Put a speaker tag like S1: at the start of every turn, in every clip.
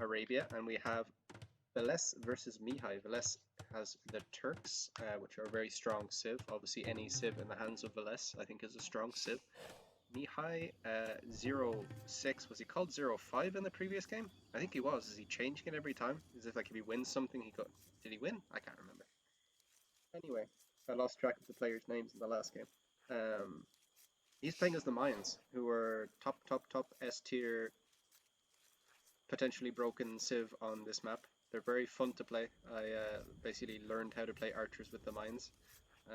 S1: Arabia, and we have Villese versus Mihai. Villese has the Turks, which are a very strong civ. Obviously, any civ in the hands of Villese, I think, is a strong civ. Mihai 0-6, was he called 0-5 in the previous game? I think he was. Is he changing it every time? Is it like if he wins something, he got. Did he win? I can't remember. Anyway, I lost track of the players' names in the last game. Um, he's playing as the Mayans, who are top S tier, potentially broken civ on this map. They're very fun to play. I basically learned how to play archers with the Mayans,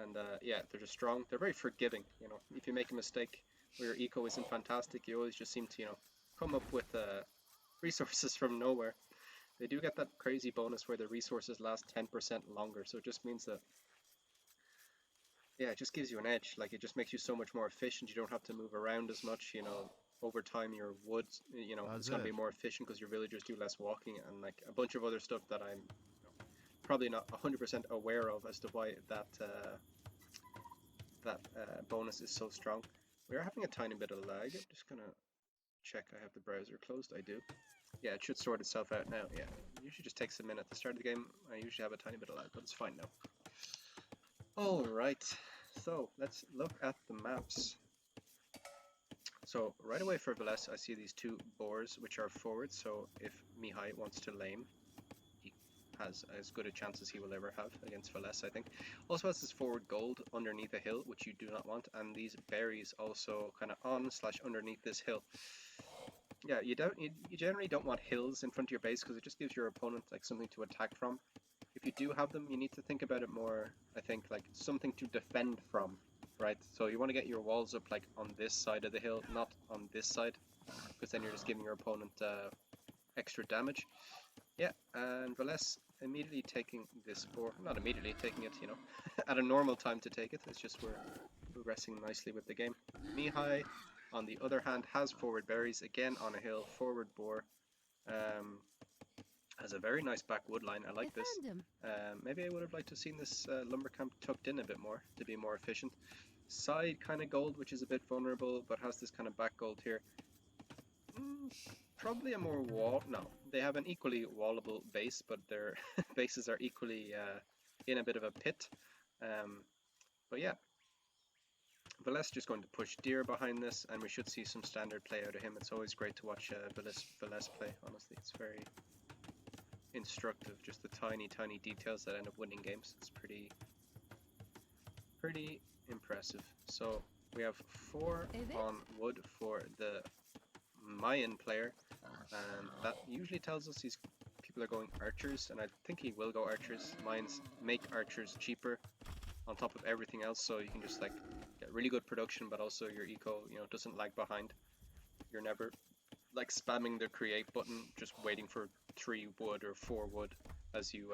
S1: and yeah, they're just strong. They're very forgiving. You know, if you make a mistake or your eco isn't fantastic, you always just seem to come up with resources from nowhere. They do get that crazy bonus where the resources last 10% longer, so it just means that yeah, it just gives you an edge. Like, it just makes you so much more efficient. You don't have to move around as much. Over time your woods, it's going to be more efficient because your villagers do less walking, and like a bunch of other stuff that I'm probably not 100% aware of as to why that bonus is so strong. We are having a tiny bit of lag. I'm just gonna check I have the browser closed. I do. Yeah, it should sort itself out now. Yeah, it usually just takes a minute. At the start of the game, I usually have a tiny bit of lag, but it's fine now. Alright, so let's look at the maps. So right away for Villese, I see these two boars which are forward, so if Mihai wants to lame, he has as good a chance as he will ever have against Villese, I think. Also has this forward gold underneath a hill, which you do not want, and these berries also kind of on/underneath this hill. Yeah, you generally don't want hills in front of your base because it just gives your opponent like something to attack from. If you do have them, you need to think about it more, I think, like something to defend from, right? So you want to get your walls up like on this side of the hill, not on this side, because then you're just giving your opponent extra damage. Yeah, and Villese immediately taking this boar, not immediately taking it, at a normal time to take it. It's just we're progressing nicely with the game. Mihai, on the other hand, has forward berries, again on a hill, forward boar. Has a very nice back wood line. I like this. Maybe I would have liked to have seen this lumber camp tucked in a bit more to be more efficient. Side kind of gold, which is a bit vulnerable, but has this kind of back gold here. Probably a more wall. No, they have an equally wallable base, but their bases are equally in a bit of a pit. But yeah, Villese just going to push deer behind this, and we should see some standard play out of him. It's always great to watch Villese play, honestly. It's very instructive, just the tiny details that end up winning games. It's pretty impressive. So we have 4 on wood for the Mayan player, and that usually tells us people are going archers, and I think he will go archers. Mayans make archers cheaper on top of everything else, so you can just like get really good production, but also your eco doesn't lag behind. You're never like spamming the create button, just waiting for 3 wood or 4 wood as you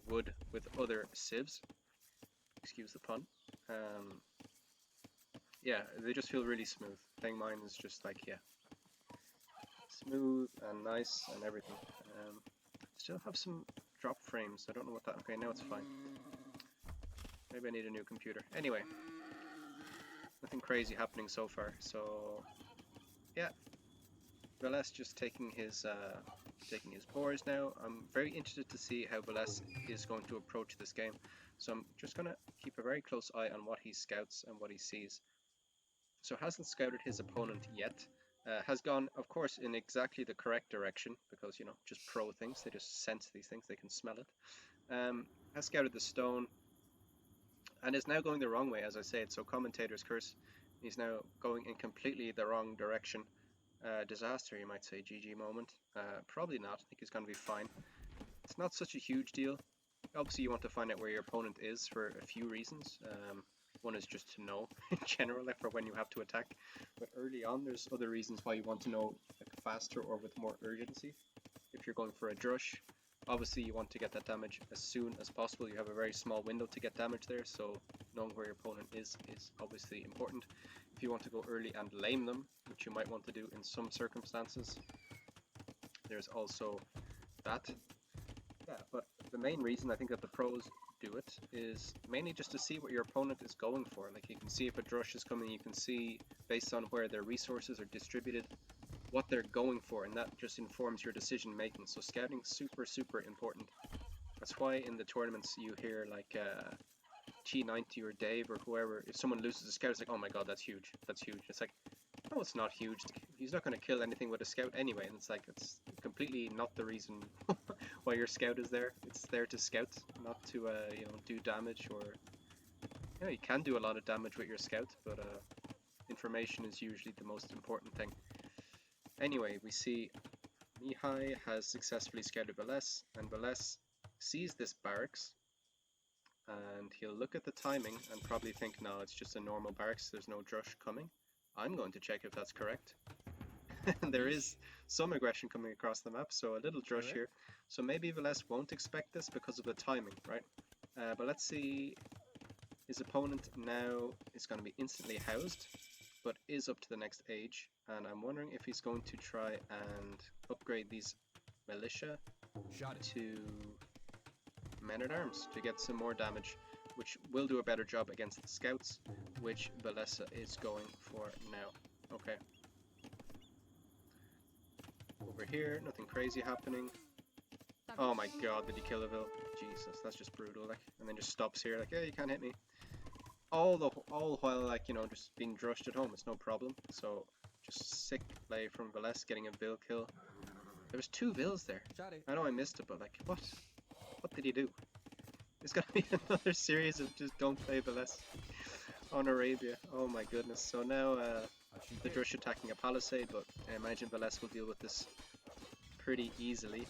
S1: would with other civs. Excuse the pun. Yeah, they just feel really smooth. Playing mine is just like, yeah, smooth and nice and everything. Still have some drop frames. I don't know what that. Okay, now it's fine. Maybe I need a new computer. Anyway, nothing crazy happening so far. So yeah, Villese just taking his boars now. I'm very interested to see how Villese is going to approach this game. So I'm just going to keep a very close eye on what he scouts and what he sees. So hasn't scouted his opponent yet. Has gone, of course, in exactly the correct direction because, just pro things. They just sense these things. They can smell it. Has scouted the stone and is now going the wrong way, as I said. So commentator's curse. He's now going in completely the wrong direction. Disaster, you might say. GG moment. Probably not. I think he's going to be fine. It's not such a huge deal. Obviously, you want to find out where your opponent is for a few reasons. One is just to know in general, like for when you have to attack. But early on, there's other reasons why you want to know like faster or with more urgency. If you're going for a drush, obviously you want to get that damage as soon as possible. You have a very small window to get damage there, so knowing where your opponent is obviously important. If you want to go early and lame them, which you might want to do in some circumstances, there's also that. Yeah, but the main reason I think that the pros do it is mainly just to see what your opponent is going for. Like, you can see if a drush is coming, you can see based on where their resources are distributed, what they're going for, and that just informs your decision making. So scouting super important. That's why in the tournaments you hear like T90 or Dave or whoever, if someone loses a scout, it's like, oh my god, that's huge, that's huge. It's like, no, it's not huge. He's not going to kill anything with a scout anyway, and it's like, it's completely not the reason why your scout is there. It's there to scout, not to you know, do damage, or you know, you can do a lot of damage with your scout, but information is usually the most important thing. Anyway, we see Mihai has successfully scouted Villese, and Villese sees this barracks, and he'll look at the timing and probably think, no, it's just a normal barracks, there's no drush coming. I'm going to check if that's correct. And there is some aggression coming across the map, so a little drush here. So maybe Villese won't expect this because of the timing, right? But let's see, his opponent now is going to be instantly housed, but is up to the next age, and I'm wondering if he's going to try and upgrade these militia to men-at-arms to get some more damage, which will do a better job against the scouts, which Villese is going for now. Okay. Over here, nothing crazy happening. Oh my god, did he kill a Vill? Jesus, that's just brutal, like. And then just stops here, like, yeah, you can't hit me. All while, like, you know, just being drushed at home, it's no problem. So, just sick play from Villese, getting a Vill kill. There was 2 Vills there. I know I missed it, but like, what? What did he do? There's gotta be another series of just don't play Villese on Arabia. Oh my goodness. So now the Drush attacking a palisade, but I imagine Villese will deal with this pretty easily.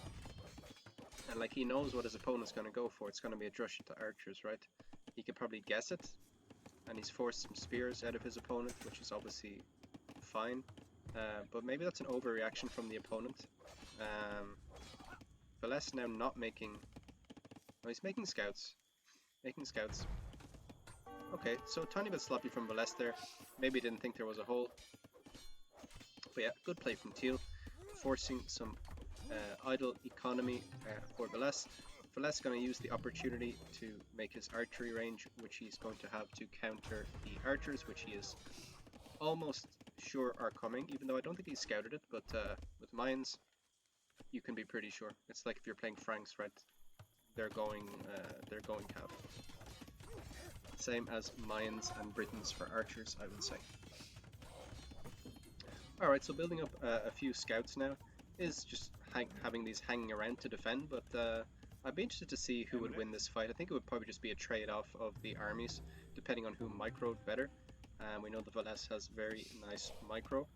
S1: And like, he knows what his opponent's gonna go for. It's gonna be a Drush into archers, right? He could probably guess it, and he's forced some spears out of his opponent, which is obviously fine. But maybe that's an overreaction from the opponent. Villese now not making... Oh, he's making scouts. Making scouts. Okay, so a tiny bit sloppy from Villese there. Maybe didn't think there was a hole. But yeah, good play from Teal. Forcing some idle economy for Villese. Villese going to use the opportunity to make his archery range, which he's going to have to counter the archers, which he is almost sure are coming, even though I don't think he scouted it, but with mines, you can be pretty sure. It's like if you're playing Franks, right? They're going cav. Same as mines and Britons for archers, I would say. Alright, so building up a few scouts now is just having these hanging around to defend, but I'd be interested to see who would win this fight. I think it would probably just be a trade-off of the armies, depending on who microed better. We know the Villese has very nice micro.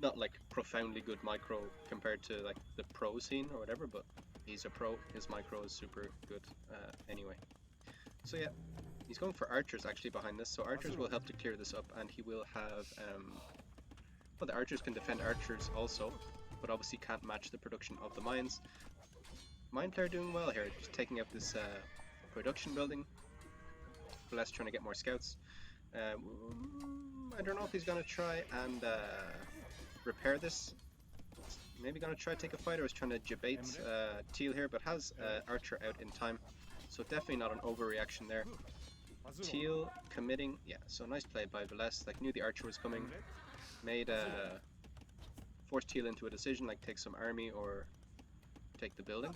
S1: Not like profoundly good micro compared to like the pro scene or whatever, but he's a pro. His micro is super good anyway. So yeah, he's going for archers actually behind this. So archers will help to clear this up, and he will have... well, the archers can defend archers also, but obviously can't match the production of the mines. Mine player doing well here, just taking out this production building. Villese trying to get more scouts. I don't know if he's going to try and repair this. Maybe going to try to take a fight, or is trying to debate Teal here, but has Archer out in time. So definitely not an overreaction there. Teal committing, yeah, so nice play by Villese, like knew the Archer was coming. Made forced Teal into a decision, like take some army or take the building.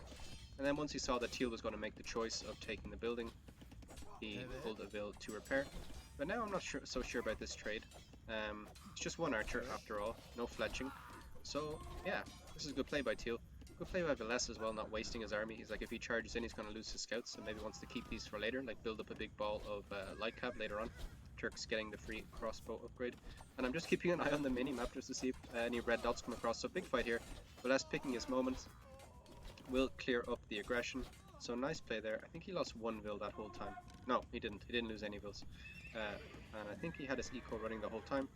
S1: And then once he saw that Teal was going to make the choice of taking the building, he pulled a Vill to repair. But now I'm not so sure about this trade. It's just one archer after all, no fletching. So yeah, this is a good play by Teal. Good play by Villese as well, not wasting his army. He's like, if he charges in, he's going to lose his scouts, and maybe wants to keep these for later, like build up a big ball of light cab later on. Turks getting the free crossbow upgrade. And I'm just keeping an eye on the mini-map just to see if any red dots come across. So big fight here. Villese picking his moment. Will clear up the aggression. So nice play there. I think he lost one Vill that whole time. No, he didn't. He didn't lose any Vills. And I think he had his eco running the whole time.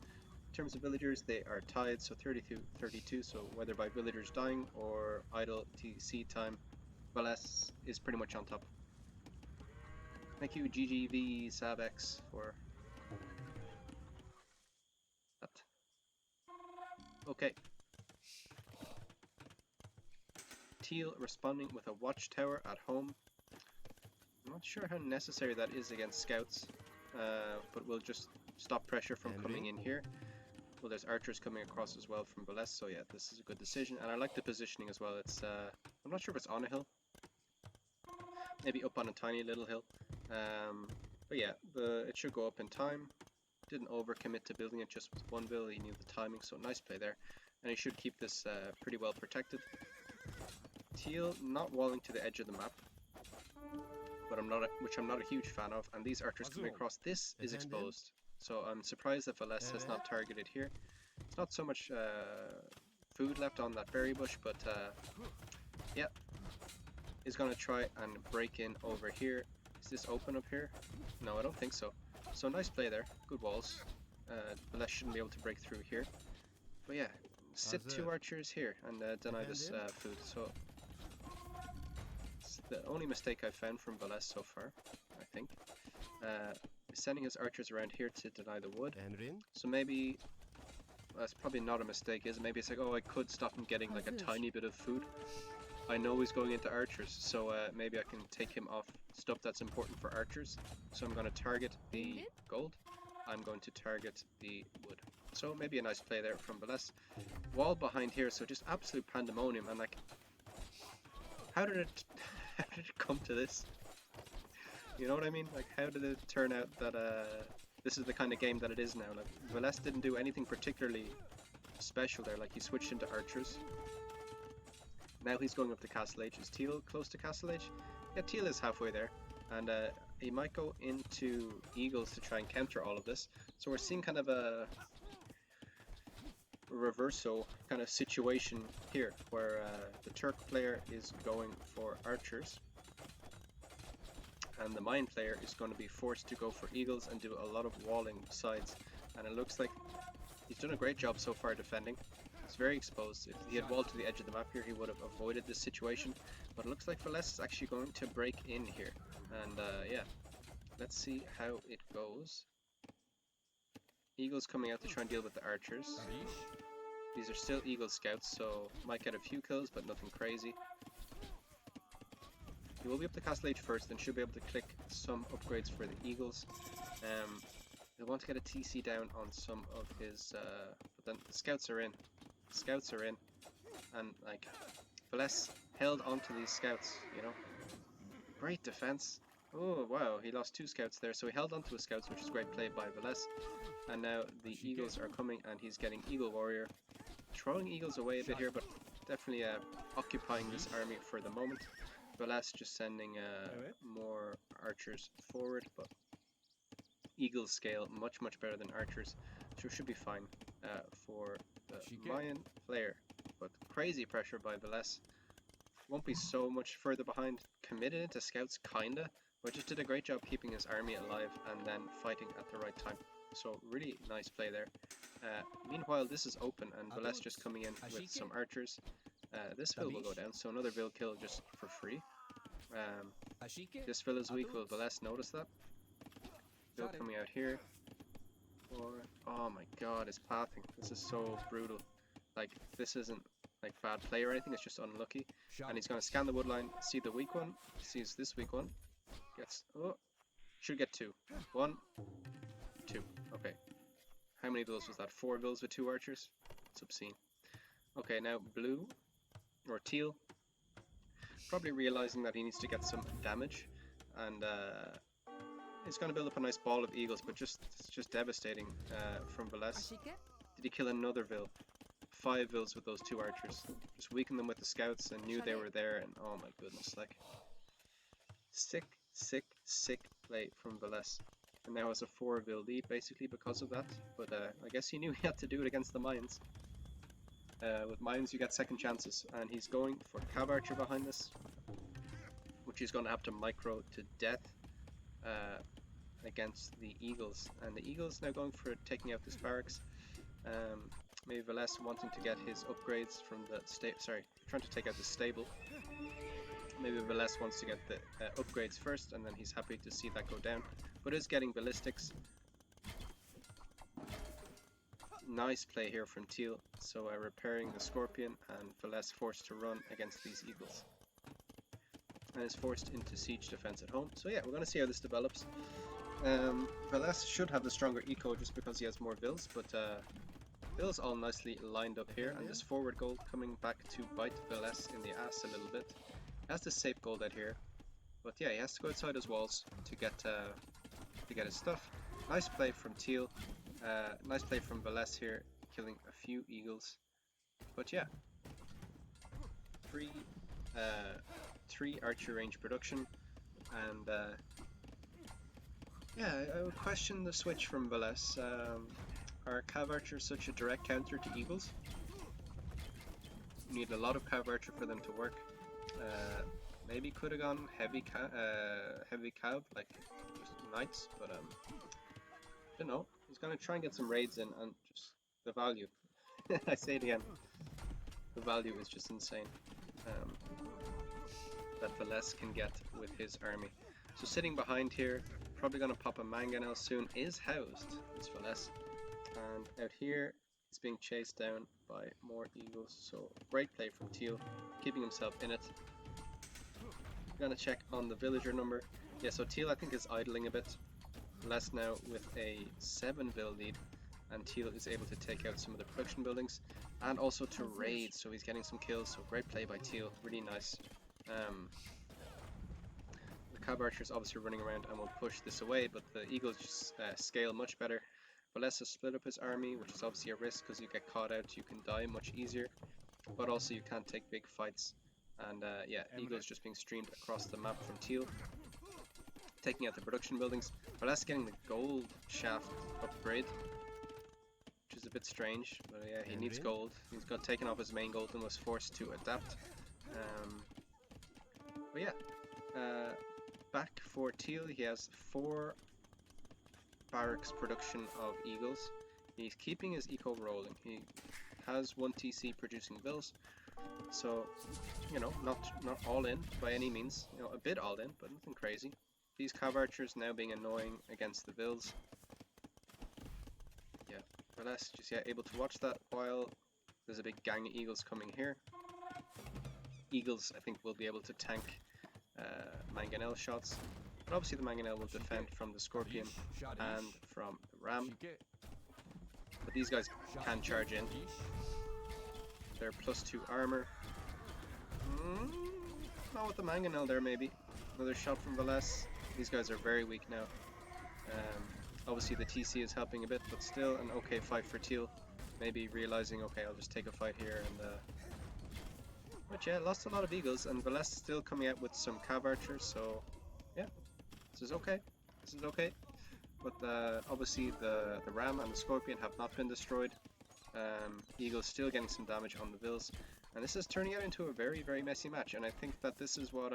S1: In terms of villagers, they are tied, so 32, so whether by villagers dying or idle TC time, Villese is pretty much on top. Thank you GGV Sabex for that. Okay. Teal responding with a watchtower at home. I'm not sure how necessary that is against scouts, but we'll just stop pressure from coming in here. Well, there's archers coming across as well from Villese, so yeah, this is a good decision. And I like the positioning as well. It's I'm not sure if it's on a hill, maybe up on a tiny little hill. But yeah, it should go up in time. Didn't overcommit to building it just with one build. He knew the timing, so nice play there. And he should keep this pretty well protected. Teal not walling to the edge of the map, but which I'm not a huge fan of. And these archers coming across, this is exposed. So I'm surprised that Villese has not targeted here. It's not so much food left on that berry bush, but yeah, he's gonna try and break in over here. Is this open up here? No, I don't think so. So nice play there, good walls. Villese shouldn't be able to break through here. But yeah, sit 2 archers here and deny this food. So it's the only mistake I've found from Villese so far, I think. Sending his archers around here to deny the wood. So maybe that's probably not a mistake, is it? Maybe it's like, oh, I could stop him getting like a tiny bit of food. I know he's going into archers, so maybe I can take him off stuff that's important for archers. So I'm going to target the gold. I'm going to target the wood. So maybe a nice play there from Villese. Wall behind here, so just absolute pandemonium. And like, how did it come to this? You know what I mean? Like, how did it turn out that this is the kind of game that it is now? Like, Villese didn't do anything particularly special there. Like, he switched into archers. Now he's going up to Castle Age. Is Teal close to Castle Age? Yeah, Teal is halfway there. And he might go into Eagles to try and counter all of this. So we're seeing kind of a reversal kind of situation here, where the Turk player is going for archers. And the Mayan player is going to be forced to go for Eagles and do a lot of walling sides. And it looks like he's done a great job so far defending. It's very exposed. If he had walled to the edge of the map here, he would have avoided this situation. But it looks like Villese is actually going to break in here. And yeah, let's see how it goes. Eagles coming out to try and deal with the archers. These are still Eagle scouts, so might get a few kills, but nothing crazy. He will be up to Castle Age first, and should be able to click some upgrades for the Eagles. He'll want to get a TC down on some of his, but then the scouts are in. The scouts are in, and like, Villese held onto these scouts, you know. Great defense. Oh wow, he lost 2 scouts there, so he held onto his scouts, which is great play by Villese. And now the Eagles are coming, and he's getting Eagle Warrior. Throwing Eagles away a bit here, but definitely occupying this army for the moment. Villese just sending more archers forward, but Eagles scale much better than archers, so it should be fine for the Mayan player. But crazy pressure by Villese. Won't be so much further behind. Committed into scouts, kinda, but just did a great job keeping his army alive and then fighting at the right time. So really nice play there. Meanwhile, this is open, and Villese just coming in with some archers. This Vill will go down, so another Vill kill just for free. This Vill is weak. Will Villese notice that? Vill coming out here. Oh my god, his pathing. This is so brutal. Like, this isn't like bad play or anything, it's just unlucky. And he's going to scan the wood line, see the weak one, sees this weak one. Gets, oh, should get 2. 1, 2. Okay. How many Vills was that? 4 Vills with 2 archers? It's obscene. Okay, now blue, or teal, probably realizing that he needs to get some damage, and he's going to build up a nice ball of Eagles, but it's just devastating from Villese. Did he kill another Vill? 5 Vills with those 2 archers. Just weakened them with the scouts and knew they were there, and oh my goodness, like, sick play from Villese. And now has a 4 Vill lead basically because of that, but I guess he knew he had to do it against the Mayans. With Mayans you get second chances, and he's going for Cav Archer behind this, which he's going to have to micro to death against the Eagles. And the Eagles now going for taking out this barracks. Maybe Villese wanting to get his upgrades from the trying to take out the stable. Maybe Villese wants to get the upgrades first, and then he's happy to see that go down. But is getting ballistics. Nice play here from Teal. So repairing the Scorpion, and Villese forced to run against these Eagles. And is forced into siege defense at home. So yeah, we're going to see how this develops. Villese should have the stronger eco just because he has more Vills, but Bills all nicely lined up here, and this forward goal coming back to bite Villese in the ass a little bit. He has the safe goal out here, but yeah, he has to go outside his walls to get his stuff. Nice play from Teal. Nice play from Villese here, killing a few eagles. But yeah, three archer range production, and yeah, I would question the switch from Villese. Are cav archers such a direct counter to eagles? You need a lot of cav archer for them to work. Maybe could have gone heavy cav, like just knights, but don't know. He's gonna try and get some raids in, and just the value. I say it again. The value is just insane. That Villese can get with his army. So sitting behind here, probably gonna pop a mangonel soon. Is housed this Villese. And out here, he's being chased down by more eagles. So great play from Teal, keeping himself in it. I'm gonna check on the villager number. Yeah, so Teal I think is idling a bit. Villese now with a 7 vill lead, and Teal is able to take out some of the production buildings and also to raid. So he's getting some kills. So great play by Teal, really nice. The cav archers obviously running around and will push this away, but the eagles just scale much better. Villese has split up his army, which is obviously a risk because you get caught out, you can die much easier, but also you can't take big fights. And yeah, eagles just being streamed across the map from Teal, taking out the production buildings. Villese getting the gold shaft upgrade, which is a bit strange, but yeah, he needs gold. He's got taken off his main gold and was forced to adapt. But yeah, back for Teal, he has 4 barracks production of eagles. He's keeping his eco rolling. He has 1 TC producing vills, so you know, not all in by any means. You know, a bit all in, but nothing crazy. These cav archers now being annoying against the vills. Yeah, Villese just able to watch that while there's a big gang of eagles coming here. Eagles I think will be able to tank mangonel shots. But obviously the mangonel will defend from the scorpion and from the ram. But these guys can charge in. They're +2 armor. Not with the mangonel there maybe. Another shot from Villese. These guys are very weak now. Obviously the TC is helping a bit, but still an okay fight for Teal. Maybe realizing, okay, I'll just take a fight here and but yeah, lost a lot of eagles, and Villese still coming out with some cav archers, so yeah, this is okay. This is okay. But obviously the ram and the scorpion have not been destroyed. Eagles still getting some damage on the vills, and this is turning out into a very, very messy match. And I think that this is what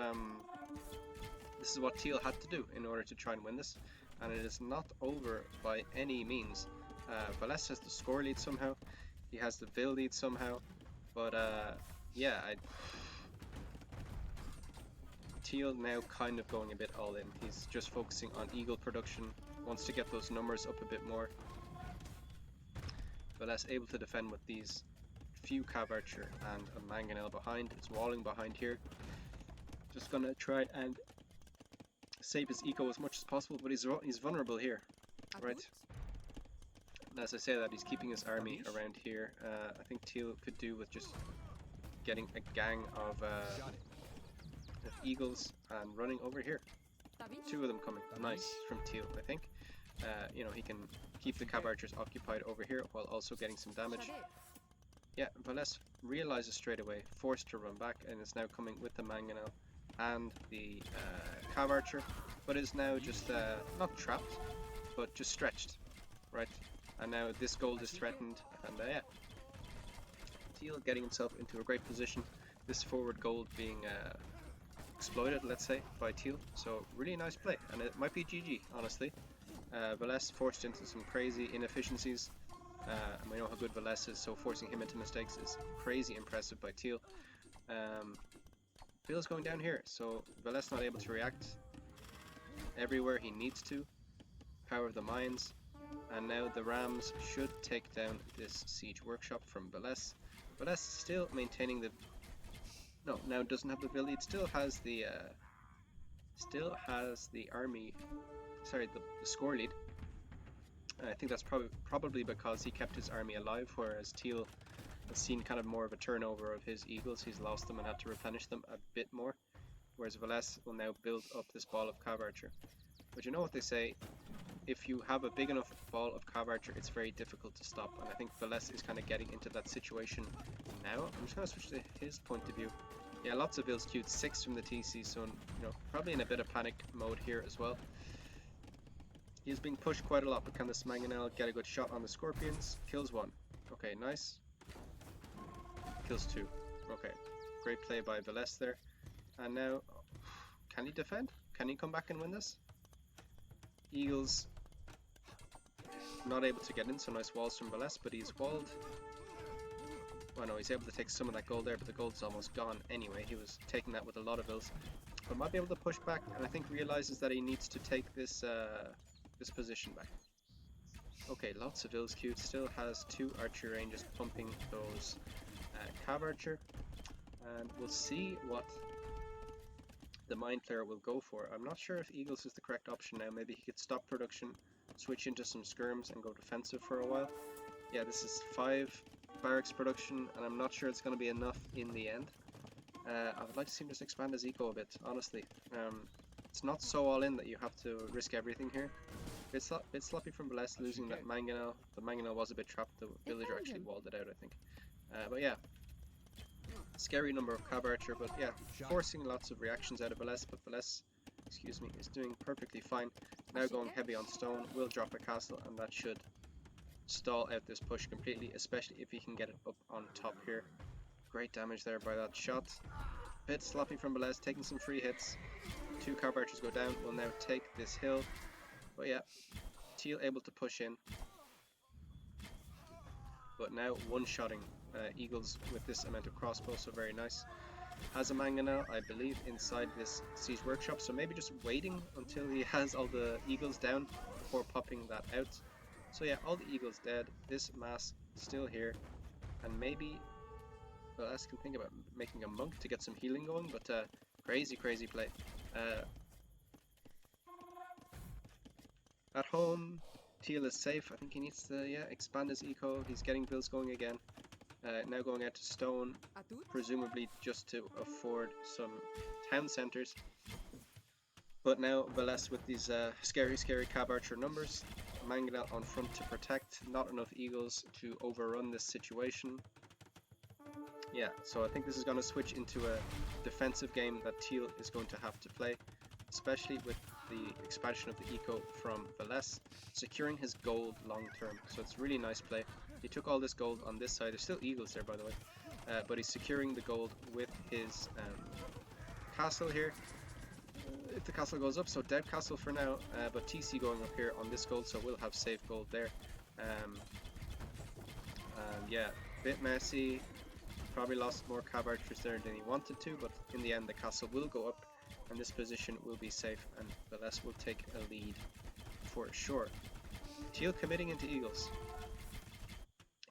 S1: Teal had to do in order to try and win this, and it is not over by any means. Villese has the score lead somehow. He has the vill lead somehow, but yeah, Teal now kind of going a bit all in. He's just focusing on eagle production, wants to get those numbers up a bit more. Villese able to defend with these few cav archer and a mangonel behind. It's walling behind here. Just gonna try and save his eco as much as possible, but he's vulnerable here, right? And as I say that, he's keeping his army around here. I think Teal could do with just getting a gang of eagles and running over here. 2 of them coming. Nice from Teal, I think. You know, he can keep the cav archers occupied over here while also getting some damage. Yeah, Villese realizes straight away, forced to run back, and is now coming with the mangonel and the cav archer, but is now just not trapped, but just stretched, right? And now this gold is threatened, and yeah, Teal getting himself into a great position. This forward gold being exploited, let's say, by Teal. So really nice play, and it might be GG, honestly. Villese forced into some crazy inefficiencies, and we know how good Villese is, so forcing him into mistakes is crazy impressive by Teal. Bill's going down here, so Villese not able to react everywhere he needs to. Power of the mines, and now the rams should take down this siege workshop from Villese. Villese still maintaining the... No, now doesn't have the vill lead, still has the army... Sorry, the score lead. I think that's probably because he kept his army alive, whereas Teal has seen kind of more of a turnover of his eagles. He's lost them and had to replenish them a bit more, whereas Villese will now build up this ball of Cav Archer. But you know what they say, if you have a big enough ball of Cav Archer, it's very difficult to stop, and I think Villese is kind of getting into that situation now. I'm just going to switch to his point of view. Yeah, lots of Vils queued, 6 from the TC, so probably in a bit of panic mode here as well. He's being pushed quite a lot, but can this Mangonel get a good shot on the Scorpions? Kills 1. Okay, nice. Kills 2. Okay, great play by Villese there. And now, can he defend? Can he come back and win this? Eagles not able to get in, so nice walls from Villese, but he's walled. Well, no, he's able to take some of that gold there, but the gold's almost gone anyway. He was taking that with a lot of Vils. But might be able to push back, and I think realizes that he needs to take this this position back. Okay, lots of Vils queued. Still has 2 archer ranges pumping those Cav Archer. And we'll see what the Mind Player will go for. I'm not sure if Eagles is the correct option now. Maybe he could stop production, switch into some skirms, and go defensive for a while. Yeah, this is 5 barracks production, and I'm not sure it's going to be enough in the end. I would like to see him just expand his eco a bit, honestly. It's not so all in that you have to risk everything here. Bit sloppy from Villese losing that Mangonel. The Mangonel was a bit trapped. The villager actually walled it out, I think. But yeah, scary number of Cav Archer, but yeah, forcing lots of reactions out of Villese, but Villese, excuse me, is doing perfectly fine. Now going heavy on stone, will drop a castle, and that should stall out this push completely, especially if he can get it up on top here. Great damage there by that shot. Bit sloppy from Villese, taking some free hits. 2 Cav Archers go down, will now take this hill. But yeah, Teal able to push in. But now one-shotting Eagles with this amount of crossbow, so very nice. Has a Mangonel, I believe, inside this Siege Workshop, so maybe just waiting until he has all the Eagles down before popping that out. So yeah, all the Eagles dead, this mass still here, and maybe Villese can think about making a monk to get some healing going, but crazy play. At home, Teal is safe. I think he needs to expand his eco. He's getting Vils going again. Now going out to stone, presumably just to afford some town centers. But now Villese with these scary Cav Archer numbers. Mangonel on front to protect. Not enough Eagles to overrun this situation. Yeah, so I think this is going to switch into a defensive game that Teal is going to have to play, especially with the expansion of the eco from Villese, securing his gold long term. So it's really nice play. He took all this gold on this side. There's still Eagles there, by the way, but he's securing the gold with his castle here. If the castle goes up, so dead castle for now, but TC going up here on this gold, so we'll have safe gold there. Yeah, bit messy. Probably lost more Cav Archers there than he wanted to, but in the end the castle will go up and this position will be safe, and Villese will take a lead for sure. Teal committing into Eagles.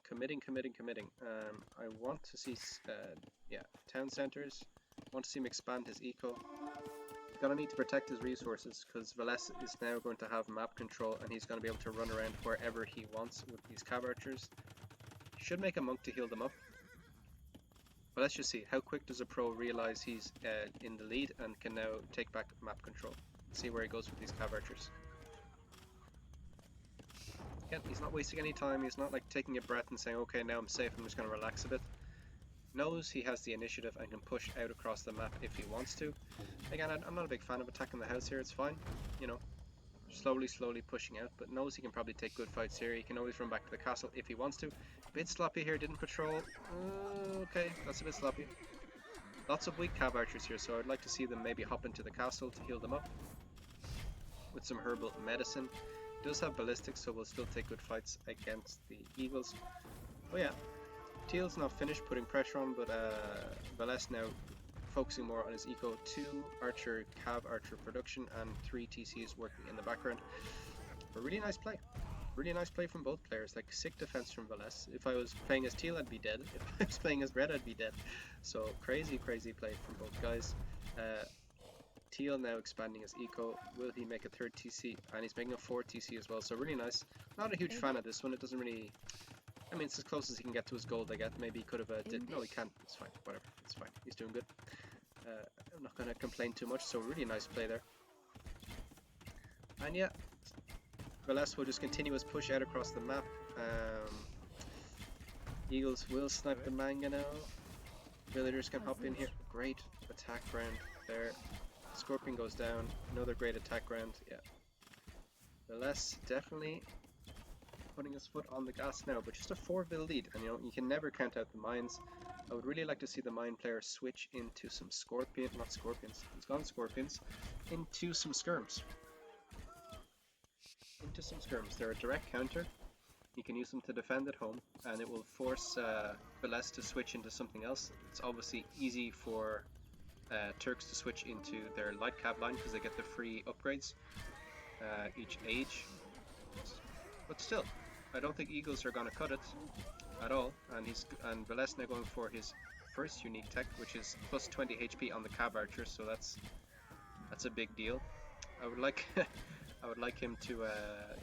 S1: Committing. I want to see, yeah, town centers. Want to see him expand his eco. He's going to need to protect his resources because Villese is now going to have map control and he's going to be able to run around wherever he wants with these Cav Archers. Should make a monk to heal them up. But let's just see, how quick does a pro realize he's in the lead and can now take back map control? Let's see where he goes with these Cav Archers. Again, he's not wasting any time, he's not like taking a breath and saying, okay, now I'm safe, I'm just going to relax a bit. Knows he has the initiative and can push out across the map if he wants to. Again, I'm not a big fan of attacking the house here, it's fine, you know, slowly pushing out, but knows he can probably take good fights here. He can always run back to the castle if he wants to. Bit sloppy here, didn't patrol. Okay, that's a bit sloppy. Lots of weak Cav Archers here, so I'd like to see them maybe hop into the castle to heal them up with some herbal medicine. Does have ballistics, so we'll still take good fights against the Eagles. Oh yeah, Teal's not finished putting pressure on, but Villese now focusing more on his eco. 2 Archer, Cav Archer production, and 3 TCs working in the background. A really nice play. Really nice play from both players, like sick defense from Villese. If I was playing as Teal, I'd be dead. If I was playing as Red, I'd be dead. So crazy play from both guys. Teal now expanding his eco. Will he make a third TC? And he's making a 4th TC as well, so really nice. Not a huge fan of this one. It doesn't really... I mean, it's as close as he can get to his gold, I get. Maybe he could have... No, he can't. It's fine. Whatever. It's fine. He's doing good. I'm not going to complain too much, so really nice play there. And yeah, Villese will just continue his push out across the map. Eagles will snipe the manga now. Villagers can hop in here. Great attack round there. Scorpion goes down. Another great attack round. Yeah. Villese definitely putting his foot on the gas now, but just a 4-bill lead. And you know, you can never count out the mines. I would really like to see the mine player switch into some not scorpions. He's gone scorpions. Into some skirms. They're a direct counter. You can use them to defend at home, and it will force Villese to switch into something else. It's obviously easy for Turks to switch into their light cab line because they get the free upgrades each age. But still, I don't think Eagles are going to cut it at all. And Villese now going for his first unique tech, which is plus 20 HP on the cab archer. So that's a big deal. I would like I would like him to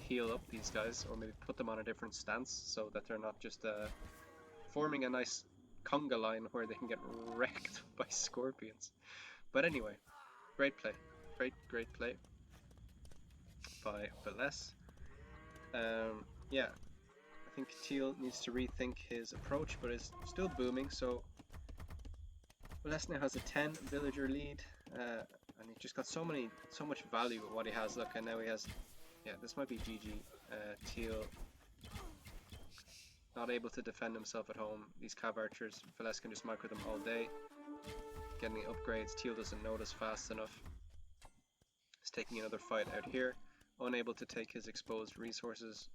S1: heal up these guys, or maybe put them on a different stance so that they're not just forming a nice conga line where they can get wrecked by scorpions. But anyway, great play. Great play by Villese. Yeah, I think Teal needs to rethink his approach, but is still booming, so Villese now has a 10 villager lead. And he just got so much value with what he has. Look, and now he has, yeah, this might be GG. Teal not able to defend himself at home. These cab archers, Villese can just micro them all day. Getting the upgrades, Teal doesn't notice fast enough. He's taking another fight out here. Unable to take his exposed resources.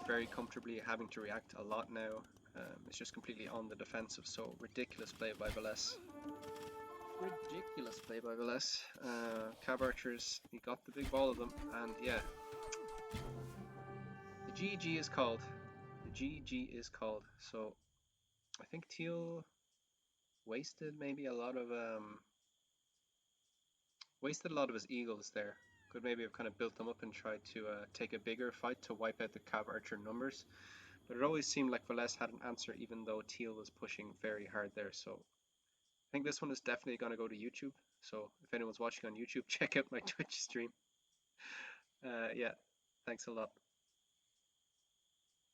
S1: Very comfortably having to react a lot now. It's just completely on the defensive, so ridiculous play by Villese. Ridiculous play by Villese. Cab archers, he got the big ball of them, and yeah. The GG is called. The GG is called. So I think Teal wasted maybe a lot of his eagles there. Could maybe have kind of built them up and tried to take a bigger fight to wipe out the cab archer numbers. But it always seemed like Villese had an answer, even though Teal was pushing very hard there. So I think this one is definitely going to go to YouTube. So if anyone's watching on YouTube, check out my Twitch stream. Yeah, thanks a lot.